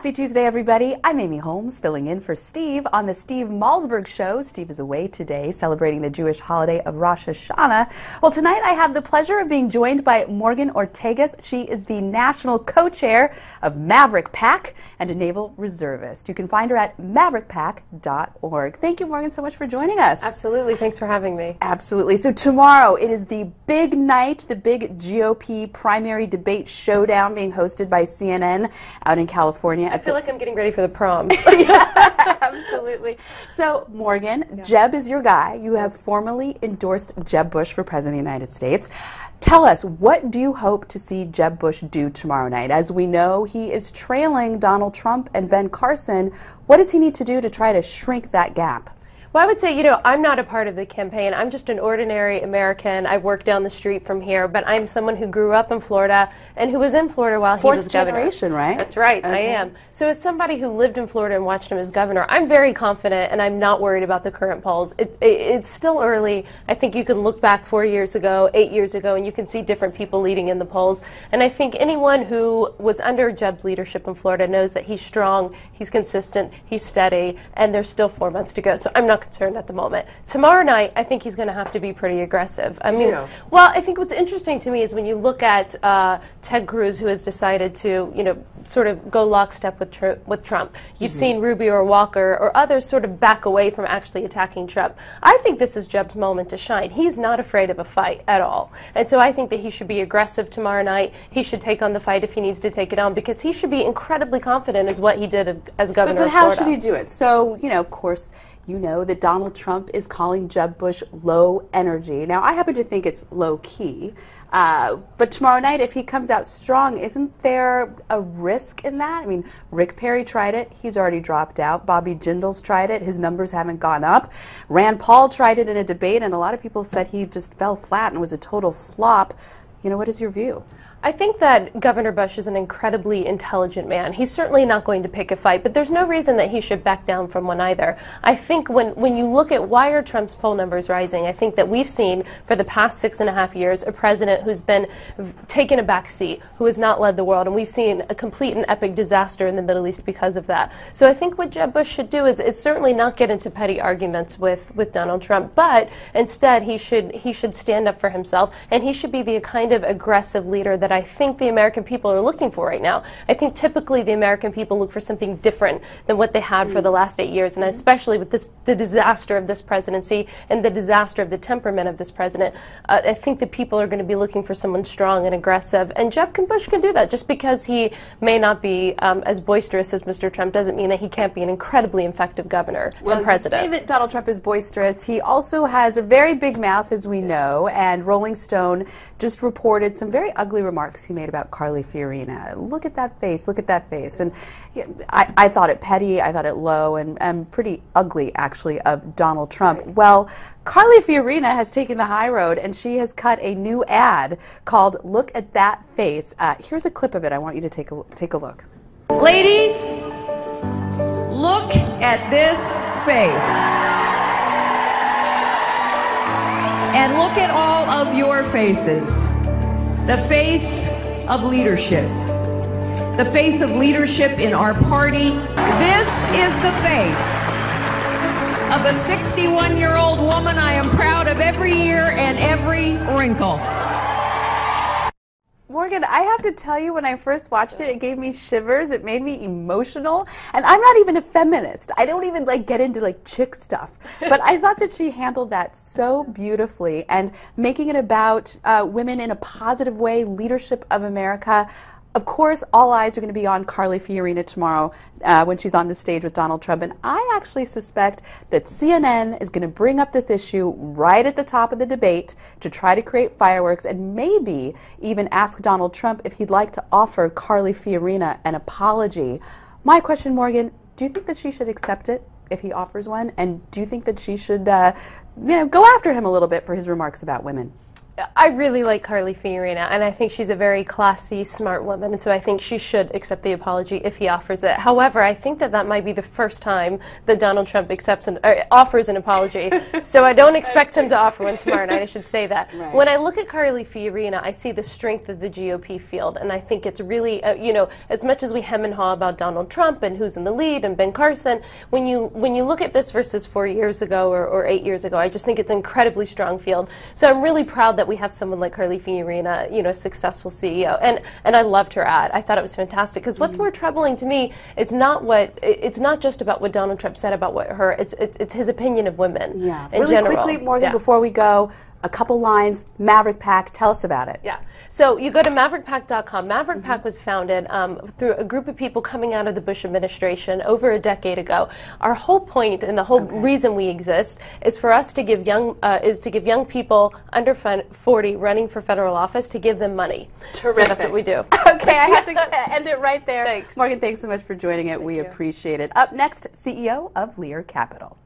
Happy Tuesday, everybody. I'm Amy Holmes, filling in for Steve on the Steve Malzberg Show. Steve is away today, celebrating the Jewish holiday of Rosh Hashanah. Well, tonight I have the pleasure of being joined by Morgan Ortagus. She is the national co-chair of MaverickPAC and a naval reservist. You can find her at MaverickPAC.org. Thank you, Morgan, so much for joining us. Absolutely. Thanks for having me. Absolutely. So tomorrow, it is the big night, the big GOP primary debate showdown being hosted by CNN out in California. I feel like I'm getting ready for the prom. Yeah, absolutely. So, Morgan, Jeb is your guy. You have formally endorsed Jeb Bush for President of the United States. Tell us, what do you hope to see Jeb Bush do tomorrow night? As we know, he is trailing Donald Trump and Ben Carson. What does he need to do to try to shrink that gap? Well, I would say, I'm not a part of the campaign. I'm just an ordinary American. I work down the street from here, but I'm someone who grew up in Florida and who was in Florida while he was governor. Fourth generation, right? That's right, okay. I am. So as somebody who lived in Florida and watched him as governor, I'm very confident and I'm not worried about the current polls. It's still early. I think you can look back 4 years ago, 8 years ago, and you can see different people leading in the polls. And I think anyone who was under Jeb's leadership in Florida knows that he's strong, he's consistent, he's steady, and there's still 4 months to go. So I'm not concerned at the moment. Tomorrow night, I think he's going to have to be pretty aggressive. Well, I think what's interesting to me is when you look at Ted Cruz, who has decided to, sort of go lockstep with Trump. You've seen Rubio or Walker or others sort of back away from actually attacking Trump. I think this is Jeb's moment to shine. He's not afraid of a fight at all. And so I think that he should be aggressive tomorrow night. He should take on the fight if he needs to take it on, because he should be incredibly confident as what he did as governor of Florida. But how should he do it? So, of course, you know that Donald Trump is calling Jeb Bush low energy. Now, I happen to think it's low key. But tomorrow night, if he comes out strong, isn't there a risk in that? I mean, Rick Perry tried it. He's already dropped out. Bobby Jindal's tried it. His numbers haven't gone up. Rand Paul tried it in a debate, and a lot of people said he just fell flat and was a total flop. What is your view? I think that Governor Bush is an incredibly intelligent man. He's certainly not going to pick a fight, but there's no reason that he should back down from one either. I think when you look at why are Trump's poll numbers rising, I think that we've seen for the past 6.5 years a president who's been taken a back seat, who has not led the world, and we've seen a complete and epic disaster in the Middle East because of that. So I think what Jeb Bush should do is certainly not get into petty arguments with Donald Trump, but instead he should stand up for himself, and he should be the kind of aggressive leader that I think the American people are looking for right now. I think typically the American people look for something different than what they had for the last 8 years, and especially with the disaster of this presidency and the disaster of the temperament of this president, I think the people are going to be looking for someone strong and aggressive, and Jeb Bush can do that. Just because he may not be as boisterous as Mr. Trump doesn't mean that he can't be an incredibly effective governor and president. Well, you say that Donald Trump is boisterous. He also has a very big mouth, as we know, and Rolling Stone just reported some very ugly remarks he made about Carly Fiorina. Look at that face, look at that face. And I thought it petty, I thought it low, and pretty ugly, actually, of Donald Trump. Right. Well, Carly Fiorina has taken the high road, and she has cut a new ad called Look at That Face. Here's a clip of it. I want you to take a look. Ladies, look at this face. And look at all of your faces. The face of leadership. The face of leadership in our party. This is the face of a 61-year-old woman I am proud of every year and every wrinkle. Morgan, I have to tell you, when I first watched it, it gave me shivers. It made me emotional. And I'm not even a feminist. I don't even get into chick stuff. But I thought that she handled that so beautifully, and making it about women in a positive way, leadership of America. Of course, all eyes are going to be on Carly Fiorina tomorrow when she's on the stage with Donald Trump. And I actually suspect that CNN is going to bring up this issue right at the top of the debate to try to create fireworks, and maybe even ask Donald Trump if he'd like to offer Carly Fiorina an apology. My question, Morgan, do you think that she should accept it if he offers one? And do you think that she should go after him a little bit for his remarks about women? I really like Carly Fiorina, and I think she's a very classy, smart woman, and so I think she should accept the apology if he offers it. However, I think that that might be the first time that Donald Trump offers an apology, so I don't expect him to offer one tomorrow night, I should say that. Right. When I look at Carly Fiorina, I see the strength of the GOP field, and I think it's really, you know, as much as we hem and haw about Donald Trump and who's in the lead and Ben Carson, when you look at this versus 4 years ago or 8 years ago, I just think it's an incredibly strong field. So I'm really proud that we have someone like Carly Fiorina, you know, a successful CEO, and I loved her ad. I thought it was fantastic because what's more troubling to me is it's not just about what Donald Trump said about it's his opinion of women. Yeah, in really general. quickly, Morgan, before we go, a couple lines. MaverickPAC, tell us about it. Yeah. So you go to MaverickPAC.com. MaverickPAC was founded through a group of people coming out of the Bush administration over a decade ago. Our whole point and the whole reason we exist is for us to give young people under 40 running for federal office to give them money. Terrific. So that's what we do. Okay, I have to end it right there. Thanks. Morgan, thanks so much for joining it. We appreciate it. Up next, CEO of Lear Capital.